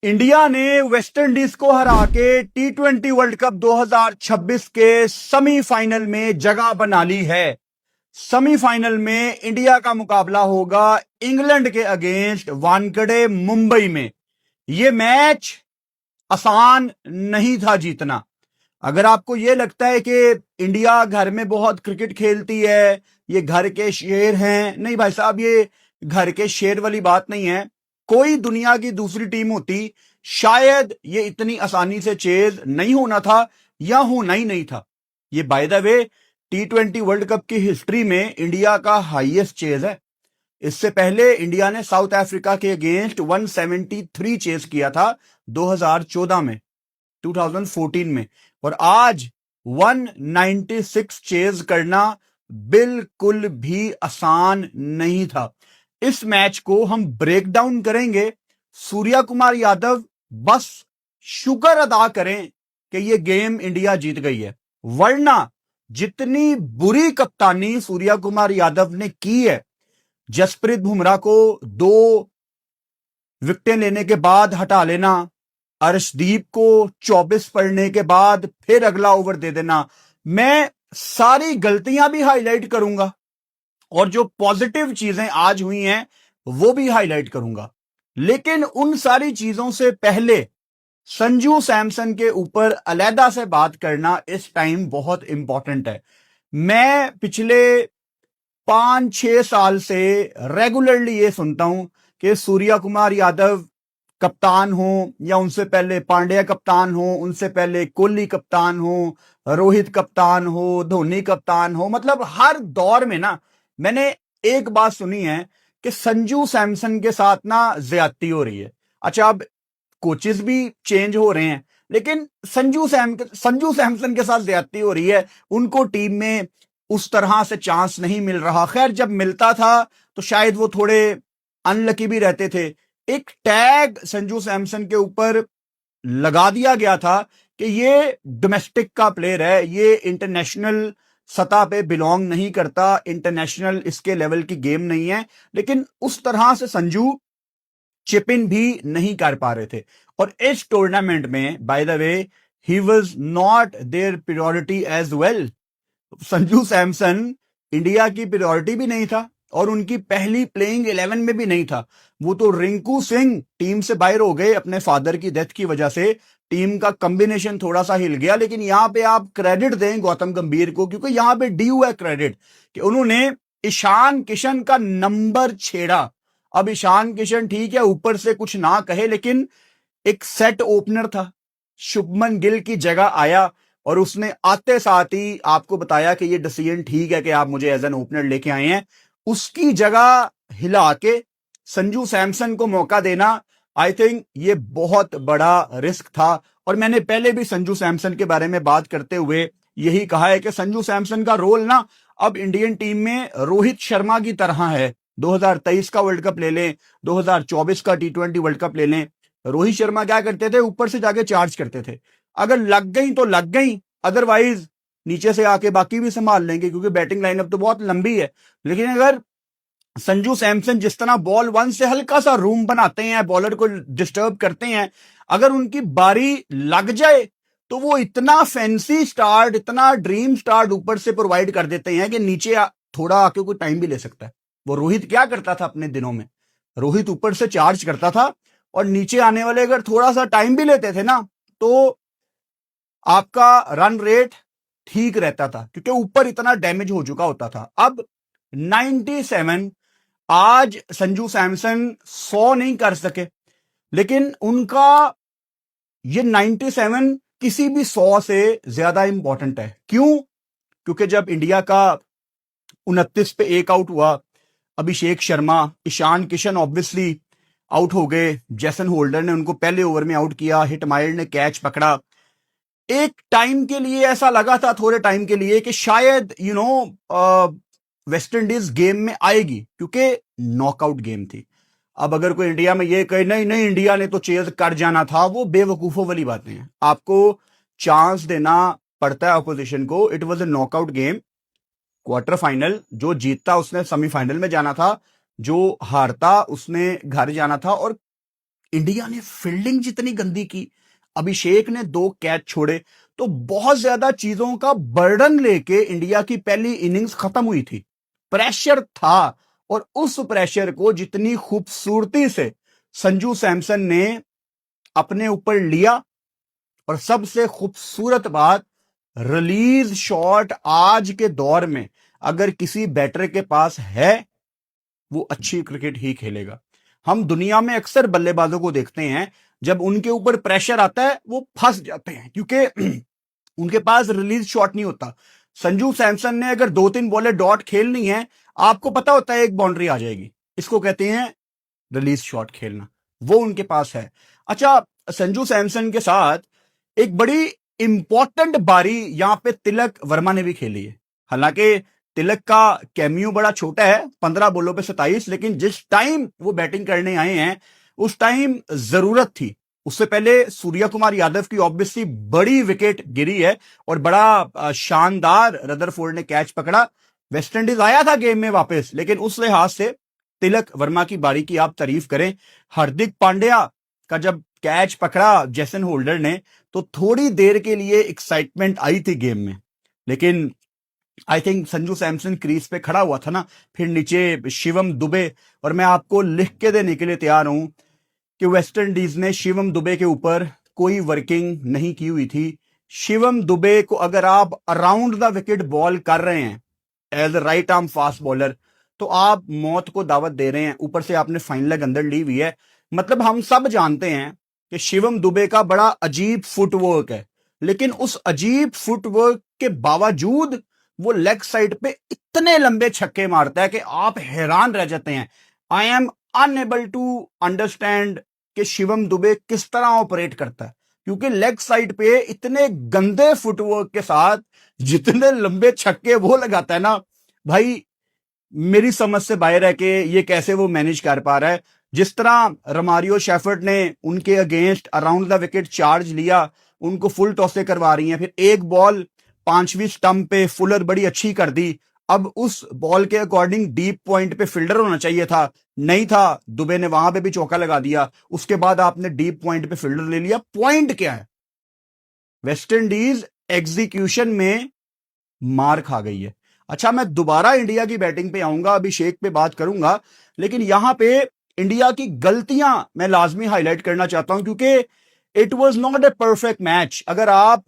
India ने West Indies को हरा के T20 वर्ल्ड कप 2026 के सेमीफाइनल में जगह बना ली है। सेमीफाइनल में इंडिया का मुकाबला होगा इंग्लैंड के अगेंस्ट वानखेड़े मुंबई में। यह मैच आसान नहीं था जीतना। अगर आपको यह लगता है कि इंडिया घर में बहुत क्रिकेट खेलती है, ये घर के शेर हैं, नहीं भाई साहब, ये घर के शेर वाली बात नहीं है। कोई दुनिया की दूसरी टीम होती, शायद ये इतनी आसानी से चेज नहीं होना था या होना ही नहीं था। ये bye the way T20 world cup की हिस्ट्री में इंडिया का हाईएस्ट चेज है। इससे पहले इंडिया ने साउथ अफ्रीका के अगेंस्ट 173 चेज किया था 2014 में, 2014 में, और आज 196 चेज करना बिल्कुल भी आसान नहीं था। इस मैच को हम ब्रेक डाउन करेंगे। सूर्या कुमार यादव बस शुक्र अदा करें कि यह गेम इंडिया जीत गई है, वरना जितनी बुरी कप्तानी सूर्या कुमार यादव ने की है, जसप्रीत बुमराह को 2 विकेटें लेने के बाद हटा लेना, अर्शदीप को 24 पढ़ने के बाद फिर अगला ओवर दे देना, मैं सारी गलतियां भी हाईलाइट करूंगा और जो पॉजिटिव चीजें आज हुई हैं वो भी हाईलाइट करूंगा। लेकिन उन सारी चीजों से पहले संजू सैमसन के ऊपर अलहदा से बात करना इस टाइम बहुत इंपॉर्टेंट है। मैं पिछले 5-6 साल से रेगुलरली ये सुनता हूं कि सूर्या कुमार यादव कप्तान हो, या उनसे पहले पांड्या कप्तान हो, उनसे पहले कोहली कप्तान हो, रोहित कप्तान हो, धोनी कप्तान हो, मतलब हर दौर में ना मैंने एक बात सुनी है कि संजू सैमसन के साथ ना ज्यादती हो रही है। अच्छा, अब कोचेस भी चेंज हो रहे हैं, लेकिन संजू सैमसन के साथ ज्यादती हो रही है। उनको टीम में उस तरह से चांस नहीं मिल रहा। खैर, जब मिलता था तो शायद वो थोड़े अनलकी भी रहते थे। एक टैग संजू सैमसन के ऊपर लगा दिया गया था कि ये डोमेस्टिक का प्लेयर है, ये इंटरनेशनल सतह पे बिलोंग नहीं करता, इंटरनेशनल इसके लेवल की गेम नहीं है। लेकिन उस तरह से संजू चिप इन भी नहीं कर पा रहे थे। और इस टूर्नामेंट में by the way he was not there priority as well. Sanju Samson India की प्रायोरिटी भी नहीं था और उनकी पहली प्लेइंग 11 में भी नहीं था। वो तो रिंकू सिंह टीम से बाहर हो गए अपने फादर की डेथ की वजह से। टीम का कॉम्बिनेशन थोड़ा सा हिल गया। लेकिन यहां पे आप क्रेडिट दें गौतम गंभीर को, क्योंकि यहां पे डी हुआ है क्रेडिट कि उन्होंने ईशान किशन का नंबर छेड़ा। अब ईशान किशन ठीक है, ऊपर से कुछ ना कहे, लेकिन एक सेट ओपनर था, शुभमन गिल की जगह आया और उसने आते साथ ही आपको बताया कि ये डिसीजन ठीक है कि आप मुझे एज एन ओपनर लेके आए हैं। उसकी जगह हिला के संजू सैमसन को मौका देना, आई थिंक ये बहुत बड़ा रिस्क था। और मैंने पहले भी संजू सैमसन के बारे में बात करते हुए यही कहा है कि संजू सैमसन का रोल ना अब इंडियन टीम में रोहित शर्मा की तरह है। 2023 का वर्ल्ड कप ले लें, 2024 का T20 वर्ल्ड कप ले लें, रोहित शर्मा क्या करते थे, ऊपर से जाके चार्ज करते थे। अगर लग गई तो लग गई, अदरवाइज नीचे से आके बाकी भी संभाल लेंगे, क्योंकि बैटिंग लाइनअप तो बहुत लंबी है। लेकिन अगर संजू सैमसन जिस तरह बॉल 1 से हल्का सा रूम बनाते हैं, बॉलर को डिस्टर्ब करते हैं, अगर उनकी बारी लग जाए तो वो इतना फैंसी स्टार्ट, इतना ड्रीम स्टार्ट ऊपर से प्रोवाइड कर देते हैं कि नीचे थोड़ा आके कोई टाइम भी ले सकता है। वो रोहित क्या करता था अपने दिनों में, रोहित ऊपर से चार्ज करता था और नीचे आने वाले अगर थोड़ा सा टाइम भी लेते थे ना तो आपका रन रेट ठीक रहता था, क्योंकि ऊपर इतना डैमेज हो चुका होता था। अब 97, आज संजू सैमसन 100 नहीं कर सके, लेकिन उनका ये 97 किसी भी 100 से ज्यादा इंपॉर्टेंट है। क्यों? क्योंकि जब इंडिया का 29 पे एक आउट हुआ, अभिषेक शर्मा, ईशान किशन ऑब्वियसली आउट हो गए, जैसन होल्डर ने उनको पहले ओवर में आउट किया, हिटमायर ने कैच पकड़ा। एक टाइम के लिए ऐसा लगा था, थोड़े टाइम के लिए, कि शायद वेस्ट इंडीज गेम में आएगी, क्योंकि नॉकआउट गेम थी। अब अगर कोई इंडिया में ये कहे नहीं नहीं इंडिया ने तो चेज कर जाना था, वो बेवकूफों वाली बातें हैं। आपको चांस देना पड़ता है अपोजिशन को। It was a knockout game, quarter final. जो जीतता उसने सेमीफाइनल में जाना था, जो हारता उसने घर जाना था। और इंडिया ने फील्डिंग जितनी गंदी की, अभिषेक ने 2 कैच छोड़े, तो बहुत ज्यादा चीजों का बर्डन लेके इंडिया की पहली इनिंग्स खत्म हुई थी। प्रेशर था, और उस प्रेशर को जितनी खूबसूरती से संजू सैमसन ने अपने ऊपर लिया, और सबसे खूबसूरत बात, रिलीज शॉट आज के दौर में अगर किसी बैटर के पास है, वो अच्छी क्रिकेट ही खेलेगा। हम दुनिया में अक्सर बल्लेबाजों को देखते हैं, जब उनके ऊपर प्रेशर आता है वो फंस जाते हैं, क्योंकि उनके पास रिलीज शॉट नहीं होता। संजू सैमसन ने अगर 2-3 बॉलें डॉट खेलनी है, आपको पता होता है एक बाउंड्री आ जाएगी, इसको कहते हैं रिलीज शॉट खेलना, वो उनके पास है। अच्छा, संजू सैमसन के साथ एक बड़ी इंपॉर्टेंट बारी यहां पे तिलक वर्मा ने भी खेली है। हालांकि तिलक का कैमियो बड़ा छोटा है, 15 बॉलों पे 27, लेकिन जिस टाइम वो बैटिंग करने आए हैं उस टाइम जरूरत थी। उससे पहले सूर्या कुमार यादव की ऑब्वियसली बड़ी विकेट गिरी है, और बड़ा शानदार रदरफोर्ड ने कैच पकड़ा। वेस्टइंडीज आया था गेम में वापस, लेकिन उस लिहाज से तिलक वर्मा की बारी की आप तारीफ करें। हार्दिक पांड्या का जब कैच पकड़ा जेसन होल्डर ने, तो थोड़ी देर के लिए एक्साइटमेंट आई थी गेम में, लेकिन I think Sanju Samson crease पे खड़ा हुआ था ना, फिर नीचे शिवम दुबे, और मैं आपको लिख के देने के लिए तैयार हूं कि वेस्ट इंडीज ने शिवम दुबे के ऊपर कोई वर्किंग नहीं की हुई थी। शिवम दुबे को अगर आप अराउंड द विकेट बॉल कर रहे हैं as a right arm fast bowler, तो आप मौत को दावत दे रहे हैं। ऊपर से आपने फाइन लेग अंदर ली हुई है, मतलब हम सब जानते हैं कि शिवम दुबे का बड़ा अजीब फुटवर्क है, लेकिन उस अजीब फुटवर्क के बावजूद वो लेग साइड पे इतने लंबे छक्के मारता है कि आप हैरान रह जाते हैं। I am unable to understand कि शिवम दुबे किस तरह ऑपरेट करता है, क्योंकि लेग साइड पे इतने गंदे फुटवर्क के साथ जितने लंबे छक्के वो लगाता है ना भाई, मेरी समझ से बाहर है कि ये कैसे वो मैनेज कर पा रहा है। जिस तरह रमारियो शेफर्ड ने उनके against around the wicket charge लिया, उनको फुल टॉसे करवा रही हैं, फिर एक बॉल 5वीं स्टंप पे फुलर बड़ी अच्छी कर दी। अब उस बॉल के अकॉर्डिंग डीप पॉइंट पे फील्डर होना चाहिए था, नहीं था, दुबे ने वहां पे भी चौका लगा दिया। उसके बाद आपने डीप पॉइंट पे फील्डर ले लिया। पॉइंट क्या है? वेस्ट इंडीज एग्जीक्यूशन में मार खा गई है। अच्छा, मैं दोबारा इंडिया की बैटिंग पे आऊंगा, अभिषेक पे बात करूंगा, लेकिन यहां पे इंडिया की गलतियां मैं लाजमी हाईलाइट करना चाहता हूं, क्योंकि it was not a perfect match. अगर आप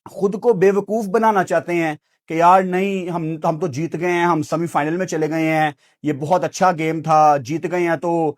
खुद को बेवकूफ बनाना चाहते हैं कि यार नहीं, हम तो जीत गए हैं, हम सेमीफाइनल में चले गए हैं, ये बहुत अच्छा गेम था, जीत गए हैं, तो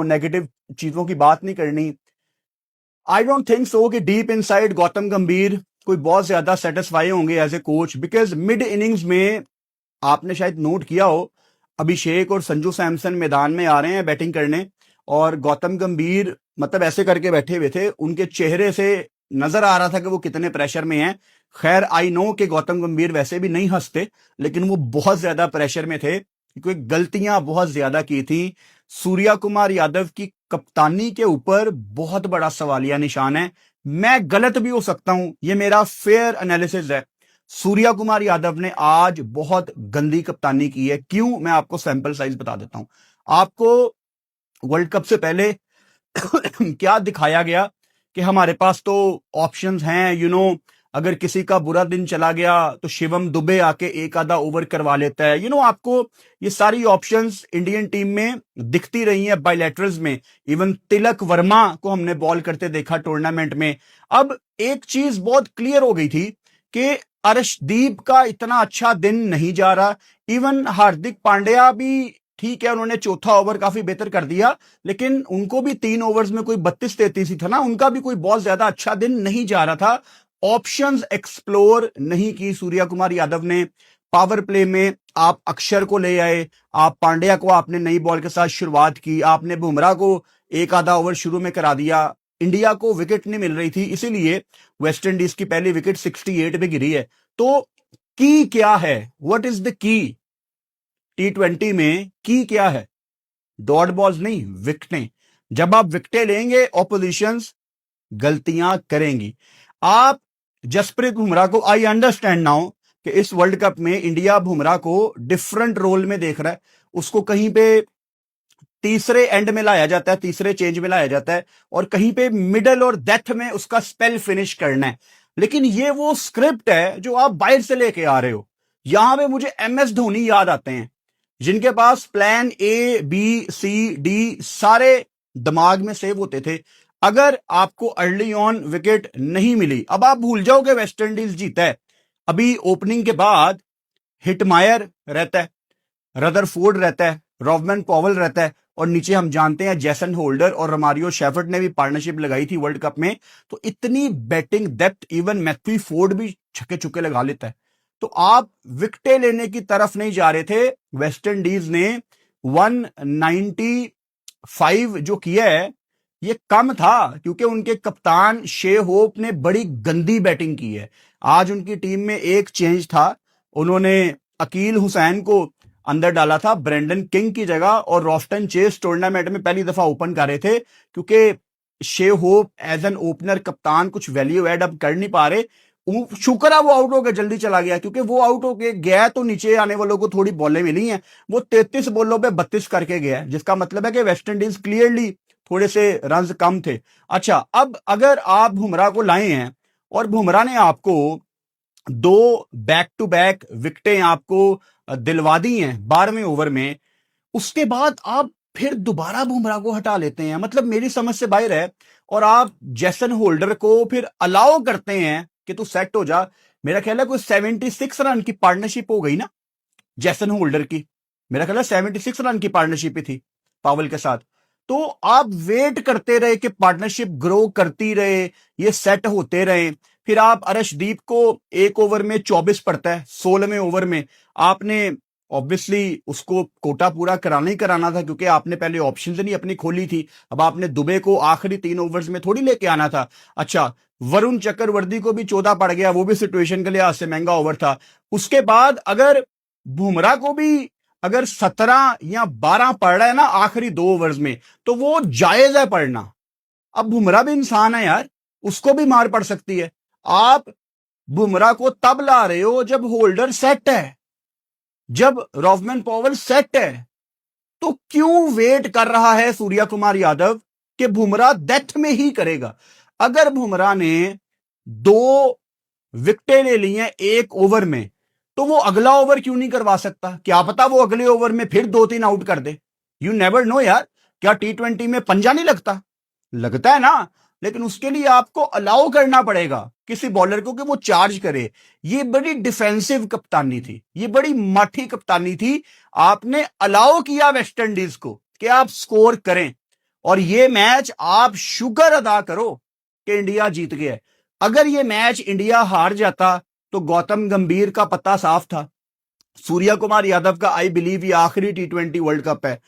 नेगेटिव चीजों की बात नहीं करनी। आई डोंट थिंक सो कि डीप इनसाइड गौतम गंभीर कोई बहुत ज्यादा सेटिस्फाई होंगे as a coach, because mid innings में आपने शायद नोट किया हो, अभिषेक और संजू सैमसन मैदान में आ रहे हैं बैटिंग करने, और गौतम गंभीर मतलब ऐसे करके बैठे हुए थे, उनके चेहरे से नजर आ रहा था कि वो कितने प्रेशर में हैं। खैर, आई नो कि गौतम गंभीर वैसे भी नहीं हंसते, लेकिन वो बहुत ज्यादा प्रेशर में थे, क्योंकि गलतियां बहुत ज्यादा की थी। सूर्या कुमार यादव की कप्तानी के ऊपर बहुत बड़ा सवालिया निशान है। मैं गलत भी हो सकता हूं, ये मेरा फेयर एनालिसिस है। सूर्या कुमार यादव ने आज बहुत गंदी कप्तानी की है। क्यों? मैं आपको सैंपल साइज बता देता हूं। आपको वर्ल्ड कप से पहले क्या दिखाया गया कि हमारे पास तो ऑप्शंस हैं, अगर किसी का बुरा दिन चला गया तो शिवम दुबे आके एक आधा ओवर करवा लेता है। आपको ये सारी ऑप्शंस इंडियन टीम में दिखती रही हैं बायलैटरल्स में। इवन तिलक वर्मा को हमने बॉल करते देखा टूर्नामेंट में। अब एक चीज बहुत क्लियर हो गई थी कि अर्शदीप का इतना अच्छा दिन नहीं जा रहा। इवन हार्दिक पांड्या भी ठीक है, उन्होंने चौथा ओवर काफी बेहतर कर दिया, लेकिन उनको भी 3 ओवर्स में कोई 32-33 ही था ना, उनका भी कोई बहुत ज्यादा अच्छा दिन नहीं जा रहा था। ऑप्शंस एक्सप्लोर नहीं की सूर्या कुमार यादव ने। पावर प्ले में आप अक्षर को ले आए, आप पांड्या को आपने नई बॉल के साथ शुरुआत की, आपने बुमराह को एक आधा ओवर शुरू में करा दिया। इंडिया को विकेट नहीं मिल रही थी, इसीलिए वेस्ट इंडीज की पहली विकेट 68 पे गिरी है। तो की क्या है? What is the key? T20 में की क्या है? डॉट बॉल्स नहीं, विकेटें। जब आप विकेटें लेंगे, ऑपोजिशंस गलतियां करेंगी। आप जसप्रीत बुमराह को, आई अंडरस्टैंड नाउ कि इस वर्ल्ड कप में इंडिया बुमराह को डिफरेंट रोल में देख रहा है, उसको कहीं पे तीसरे एंड में लाया जाता है, तीसरे चेंज में लाया जाता है, और कहीं पे मिडल और डेथ में उसका स्पेल फिनिश करना है। लेकिन ये वो स्क्रिप्ट है जो आप बाहर से लेके आ रहे हो। यहां पे मुझे MS धोनी याद आते हैं, जिनके पास plan A B C D सारे दिमाग में सेव होते थे। अगर आपको अर्ली ऑन विकेट नहीं मिली, अब आप भूल जाओगे वेस्ट इंडीज जीता है। अभी ओपनिंग के बाद हिटमायर रहता है, रदरफोर्ड रहता है, रॉबमैन पॉवल रहता है, और नीचे हम जानते हैं जेसन होल्डर और रोमारियो शेफर्ड ने भी पार्टनरशिप लगाई थी वर्ल्ड कप में। तो इतनी batting depth, even Matthew Forde भी छक्के चुक्के लगा लेता है। तो आप विकेटें लेने की तरफ नहीं जा रहे थे। वेस्ट इंडीज ने 195 जो किया है ये कम था, क्योंकि उनके कप्तान शे होप ने बड़ी गंदी बैटिंग की है। आज उनकी टीम में एक चेंज था, उन्होंने अकील हुसैन को अंदर डाला था ब्रेंडन किंग की जगह, और रोस्टन चेस टूर्नामेंट में पहली दफा ओपन कर रहे थे, क्योंकि शे होप एज एन ओपनर कप्तान कुछ वैल्यू एड अब कर नहीं पा रहे। शुक्र है वो आउट होकर जल्दी चला गया, क्योंकि वो आउट होके गया तो नीचे आने वालों को थोड़ी बॉलें मिली हैं। वो 33 बॉलों पे 32 करके गया, जिसका मतलब है कि वेस्ट इंडीज क्लियरली थोड़े से रन्स कम थे। अच्छा, अब अगर आप बुमराह को लाए हैं और बुमराह ने आपको 2 बैक टू बैक विकेटें आपको दिलवा दी हैं 12वें ओवर में, उसके बाद आप फिर दोबारा बुमराह को हटा लेते हैं, मतलब मेरी समझ से बाहर है। और आप जेसन होल्डर को फिर अलाउ करते हैं कि तू सेट हो जा। मेरा ख्याल है कोई 76 रन की पार्टनरशिप हो गई ना जेसन होल्डर की, मेरा ख्याल है 76 रन की पार्टनरशिप ही थी पावल के साथ। तो आप वेट करते रहे कि पार्टनरशिप ग्रो करती रहे, ये सेट होते रहे। फिर आप अर्शदीप को एक ओवर में 24 पड़ता है, 16वें ओवर में आपने ऑब्वियसली उसको कोटा पूरा कराना ही कराना था, क्योंकि आपने पहले ऑप्शन नहीं अपनी खोली थी। अब आपने दुबे को आखिरी 3 ओवर्स में थोड़ी लेके आना था। अच्छा, वरुण चक्रवर्ती को भी 14 पड़ गया, वो भी सिचुएशन के लिहाज से महंगा ओवर था। उसके बाद अगर बुमराह को भी अगर 17 या 12 पड़ रहा है ना आखिरी 2 ओवर्स में, तो वो जायज है पढ़ना। अब बुमराह भी इंसान है यार, उसको भी मार पड़ सकती है। आप बुमराह को तब ला रहे हो जब होल्डर सेट है, जब रॉबमैन पॉवल सेट है। तो क्यों वेट कर रहा है सूर्या कुमार यादव कि बुमराह डेथ में ही करेगा? अगर बुमराह ने 2 विकेटें ले ली हैं 1 ओवर में, तो वो अगला ओवर क्यों नहीं करवा सकता? क्या पता वो अगले ओवर में फिर 2-3 आउट कर दे। यू नेवर नो यार, क्या T20 में पंजा नहीं लगता? लगता है ना। लेकिन उसके लिए आपको अलाउ करना पड़ेगा किसी बॉलर को कि वो चार्ज करे। ये बड़ी डिफेंसिव कप्तानी थी, ये बड़ी माठी कप्तानी थी। आपने अलाउ किया वेस्ट इंडीज को कि आप स्कोर करें, और ये मैच आप शुक्र अदा करो कि इंडिया जीत गया। अगर ये मैच इंडिया हार जाता तो गौतम गंभीर का पत्ता साफ था। सूर्या कुमार यादव का आई बिलीव ये आखिरी T20 वर्ल्ड कप है।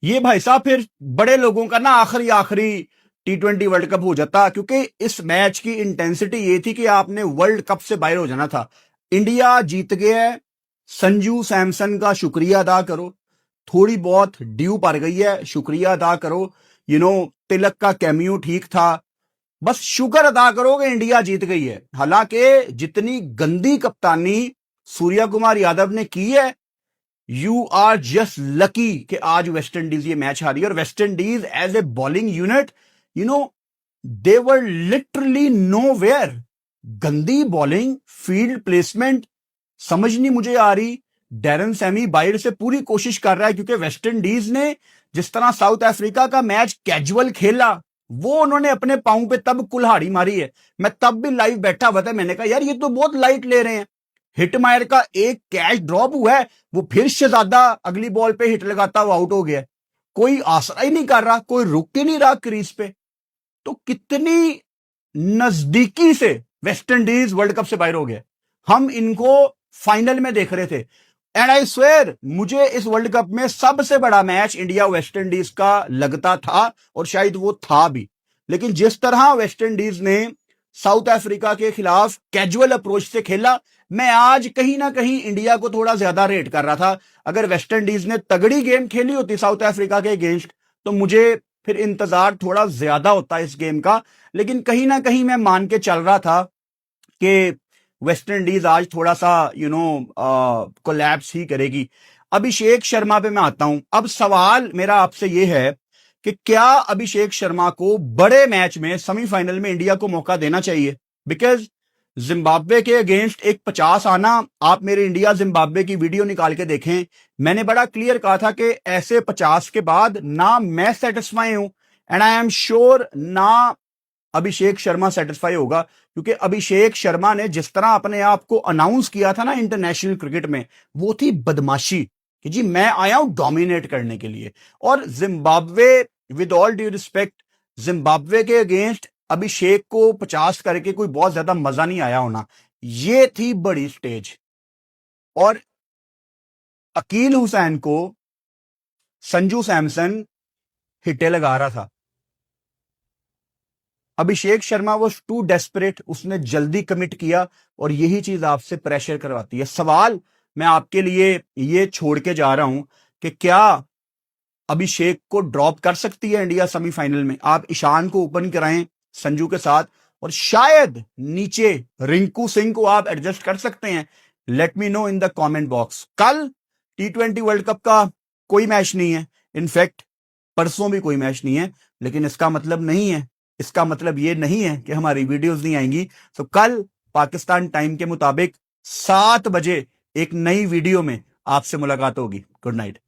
ये भाई साहब फिर बड़े लोगों का ना आखिरी T20 वर्ल्ड कप हो जाता, क्योंकि इस मैच की इंटेंसिटी ये थी कि आपने वर्ल्ड कप से बाहर हो जाना था। इंडिया जीत गया है, संजू सैमसन का शुक्रिया अदा करो। थोड़ी बहुत ड्यू पड़ गई है, शुक्रिया अदा करो। तिलक का कैमियो ठीक था, बस शुक्र अदा करो कि इंडिया जीत गई है। हालांकि जितनी गंदी कप्तानी सूर्या कुमार यादव ने की है, यू आर जस्ट लकी कि आज वेस्ट इंडीज ये मैच हारी। और West Indies as a bowling unit, they were literally nowhere. गंदी बॉलिंग, फील्ड प्लेसमेंट समझ नहीं मुझे आ रही। डैरन सैमी बाहर से पूरी कोशिश कर रहा है, क्योंकि वेस्ट इंडीज ने जिस तरह साउथ अफ्रीका का मैच कैजुअल खेला, वो उन्होंने अपने पांव पे तब कुल्हाड़ी मारी है। मैं तब भी लाइव बैठा हुआ था, मैंने कहा यार ये तो बहुत लाइट ले रहे हैं। हिटमायर का एक कैच ड्रॉप हुआ है, वो फिर शहजादा अगली बॉल पे हिट लगाता हुआ आउट हो गया। कोई आसरा ही नहीं कर रहा, कोई रुक ही नहीं रहा क्रीज पे। तो कितनी नजदीकी से वेस्ट इंडीज वर्ल्ड कप से बाहर हो गया। हम इनको फाइनल में देख रहे थे, एंड आई स्वेयर मुझे इस वर्ल्ड कप में सबसे बड़ा मैच इंडिया वेस्ट इंडीज का लगता था, और शायद वो था भी। लेकिन जिस तरह वेस्ट इंडीज ने साउथ अफ्रीका के खिलाफ कैजुअल अप्रोच से खेला, मैं आज कहीं ना कहीं इंडिया को थोड़ा ज्यादा रेट कर रहा था। अगर वेस्ट इंडीज ने तगड़ी गेम खेली होती साउथ अफ्रीका के अगेंस्ट, तो मुझे फिर इंतजार थोड़ा ज्यादा होता इस गेम का। लेकिन कहीं ना कहीं मैं मान के चल रहा था कि वेस्ट इंडीज आज थोड़ा सा कोलैप्स ही करेगी। अभिषेक शर्मा पे मैं आता हूं। अब सवाल मेरा आपसे यह है कि क्या अभिषेक शर्मा को बड़े मैच में सेमीफाइनल में इंडिया को मौका देना चाहिए? बिकॉज जिम्बाब्वे के अगेंस्ट एक 50 आना, आप मेरे इंडिया जिम्बाब्वे की वीडियो निकाल के देखें, मैंने बड़ा क्लियर कहा था कि ऐसे 50 के बाद ना मैं सेटिस्फाई हूं एंड आई एम श्योर ना अभिषेक शर्मा सेटिस्फाई होगा, क्योंकि अभिषेक शर्मा ने जिस तरह अपने आप को अनाउंस किया था ना इंटरनेशनल क्रिकेट में, वो थी बदमाशी कि जी मैं आया हूं डोमिनेट करने के लिए। और Zimbabwe, with all due respect, Zimbabwe के अगेंस्ट अभिषेक को 50 करके कोई बहुत ज्यादा मजा नहीं आया होना। ये थी बड़ी स्टेज और अकील हुसैन को संजू सैमसन हिटे लगा रहा था। Abhishek Sharma was to desperate, उसने जल्दी कमिट किया और यही चीज आपसे प्रेशर करवाती है। सवाल मैं आपके लिए ये छोड़ के जा रहा हूं कि क्या अभिषेक को ड्रॉप कर सकती है इंडिया सेमीफाइनल में? आप ईशान को ओपन कराएं संजू के साथ और शायद नीचे रिंकू सिंह को आप एडजस्ट कर सकते हैं। Let me know in the comment box. कल T20 वर्ल्ड कप का कोई मैच नहीं है, इनफैक्ट परसों भी कोई मैच नहीं है, लेकिन इसका मतलब ये नहीं है कि हमारी वीडियोस नहीं आएंगी। तो कल पाकिस्तान टाइम के मुताबिक 7 बजे एक नई वीडियो में आपसे मुलाकात होगी। Good night.